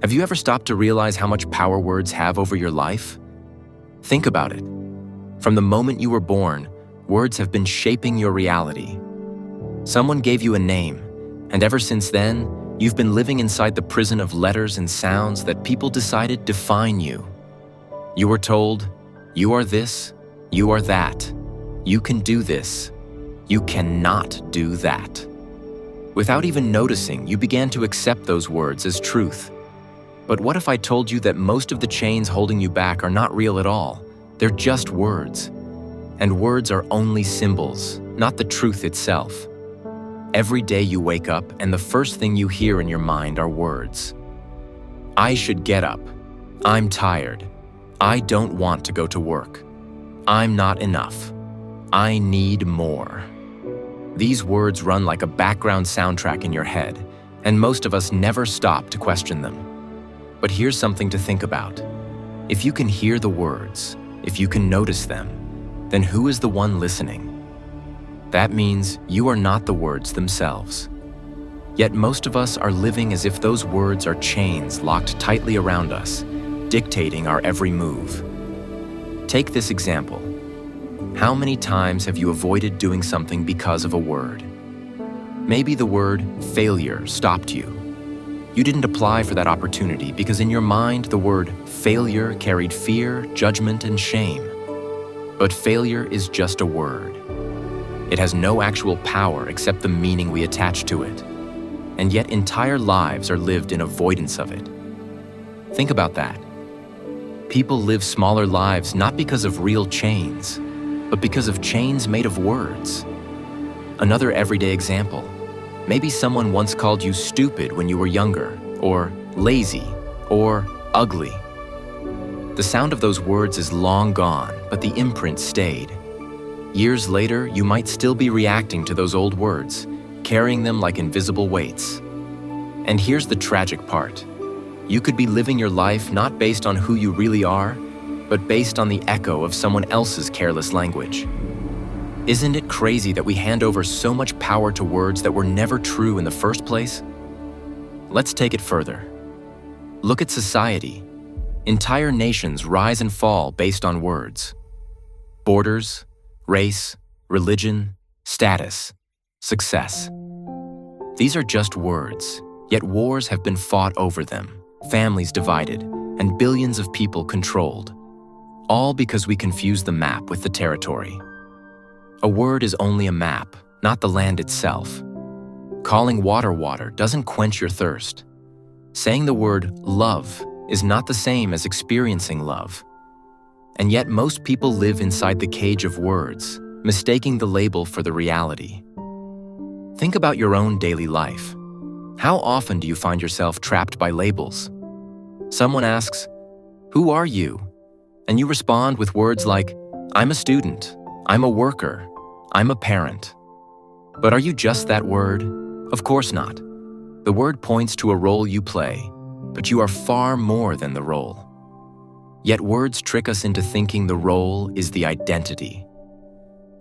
Have you ever stopped to realize how much power words have over your life? Think about it. From the moment you were born, words have been shaping your reality. Someone gave you a name, and ever since then, you've been living inside the prison of letters and sounds that people decided define you. You were told, you are this, you are that, you can do this, you cannot do that. Without even noticing, you began to accept those words as truth. But what if I told you that most of the chains holding you back are not real at all? They're just words. And words are only symbols, not the truth itself. Every day you wake up and the first thing you hear in your mind are words. I should get up. I'm tired. I don't want to go to work. I'm not enough. I need more. These words run like a background soundtrack in your head, and most of us never stop to question them. But here's something to think about. If you can hear the words, if you can notice them, then who is the one listening? That means you are not the words themselves. Yet most of us are living as if those words are chains locked tightly around us, dictating our every move. Take this example. How many times have you avoided doing something because of a word? Maybe the word failure stopped you. You didn't apply for that opportunity because in your mind the word failure carried fear, judgment, and shame. But failure is just a word. It has no actual power except the meaning we attach to it. And yet entire lives are lived in avoidance of it. Think about that. People live smaller lives not because of real chains, but because of chains made of words. Another everyday example. Maybe someone once called you stupid when you were younger, or lazy, or ugly. The sound of those words is long gone, but the imprint stayed. Years later, you might still be reacting to those old words, carrying them like invisible weights. And here's the tragic part. You could be living your life not based on who you really are, but based on the echo of someone else's careless language. Isn't it crazy that we hand over so much power to words that were never true in the first place? Let's take it further. Look at society. Entire nations rise and fall based on words. Borders, race, religion, status, success. These are just words, yet wars have been fought over them, families divided, and billions of people controlled. All because we confuse the map with the territory. A word is only a map, not the land itself. Calling water water doesn't quench your thirst. Saying the word love is not the same as experiencing love. And yet most people live inside the cage of words, mistaking the label for the reality. Think about your own daily life. How often do you find yourself trapped by labels? Someone asks, "Who are you?" And you respond with words like, "I'm a student, I'm a worker, I'm a parent." But are you just that word? Of course not. The word points to a role you play, but you are far more than the role. Yet words trick us into thinking the role is the identity.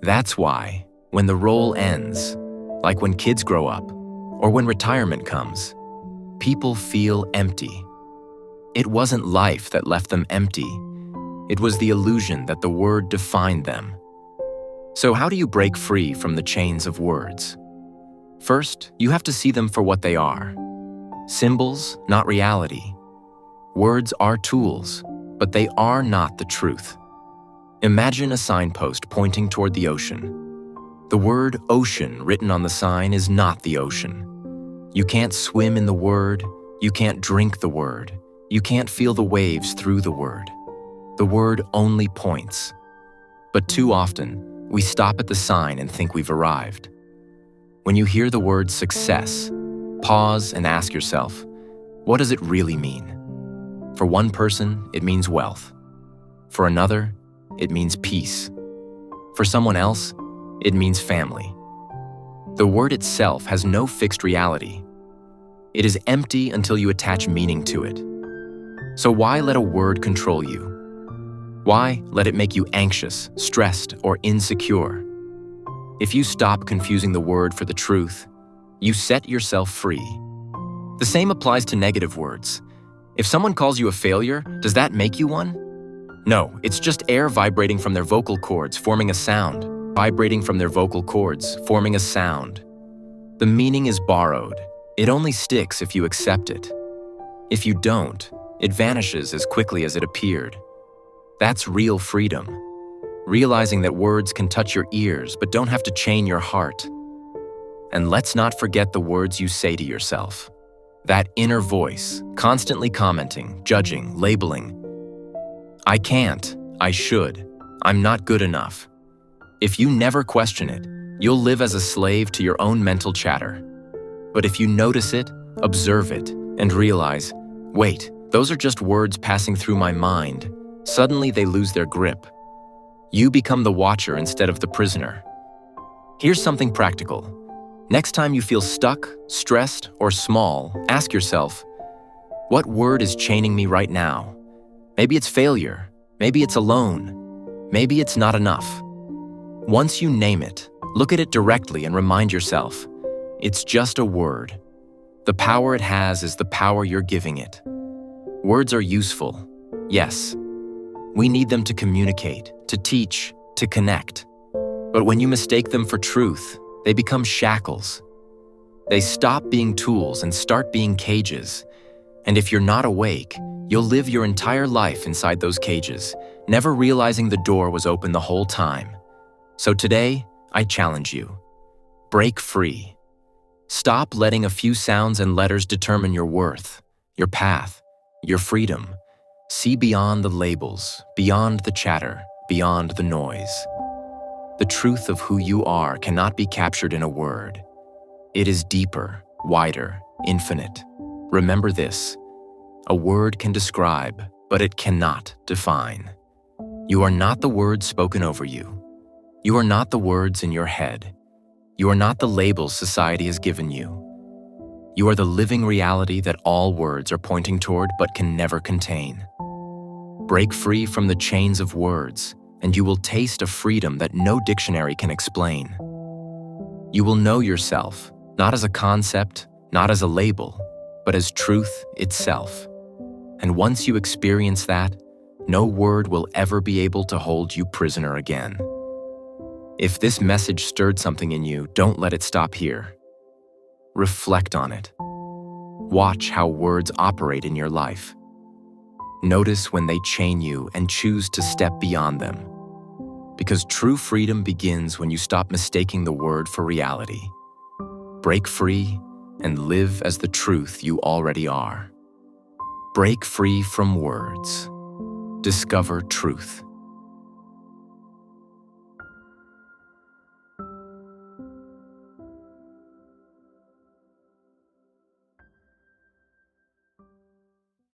That's why, when the role ends, like when kids grow up, or when retirement comes, people feel empty. It wasn't life that left them empty. It was the illusion that the word defined them. So how do you break free from the chains of words? First, you have to see them for what they are. Symbols, not reality. Words are tools, but they are not the truth. Imagine a signpost pointing toward the ocean. The word ocean written on the sign is not the ocean. You can't swim in the word, you can't drink the word, you can't feel the waves through the word. The word only points. But too often, we stop at the sign and think we've arrived. When you hear the word success, pause and ask yourself, what does it really mean? For one person, it means wealth. For another, it means peace. For someone else, it means family. The word itself has no fixed reality. It is empty until you attach meaning to it. So why let a word control you? Why let it make you anxious, stressed, or insecure? If you stop confusing the word for the truth, you set yourself free. The same applies to negative words. If someone calls you a failure, does that make you one? No, it's just air vibrating from their vocal cords, forming a sound. Vibrating from their vocal cords, forming a sound. The meaning is borrowed. It only sticks if you accept it. If you don't, it vanishes as quickly as it appeared. That's real freedom. Realizing that words can touch your ears but don't have to chain your heart. And let's not forget the words you say to yourself. That inner voice, constantly commenting, judging, labeling. I can't, I should, I'm not good enough. If you never question it, you'll live as a slave to your own mental chatter. But if you notice it, observe it, and realize, wait, those are just words passing through my mind, suddenly they lose their grip. You become the watcher instead of the prisoner. Here's something practical. Next time you feel stuck, stressed, or small, ask yourself, what word is chaining me right now? Maybe it's failure. Maybe it's alone. Maybe it's not enough. Once you name it, look at it directly and remind yourself, it's just a word. The power it has is the power you're giving it. Words are useful, yes. We need them to communicate, to teach, to connect. But when you mistake them for truth, they become shackles. They stop being tools and start being cages. And if you're not awake, you'll live your entire life inside those cages, never realizing the door was open the whole time. So today, I challenge you. Break free. Stop letting a few sounds and letters determine your worth, your path, your freedom. See beyond the labels, beyond the chatter, beyond the noise. The truth of who you are cannot be captured in a word. It is deeper, wider, infinite. Remember this. A word can describe, but it cannot define. You are not the words spoken over you. You are not the words in your head. You are not the labels society has given you. You are the living reality that all words are pointing toward but can never contain. Break free from the chains of words, and you will taste a freedom that no dictionary can explain. You will know yourself, not as a concept, not as a label, but as truth itself. And once you experience that, no word will ever be able to hold you prisoner again. If this message stirred something in you, don't let it stop here. Reflect on it. Watch how words operate in your life. Notice when they chain you and choose to step beyond them. Because true freedom begins when you stop mistaking the word for reality. Break free and live as the truth you already are. Break free from words. Discover truth.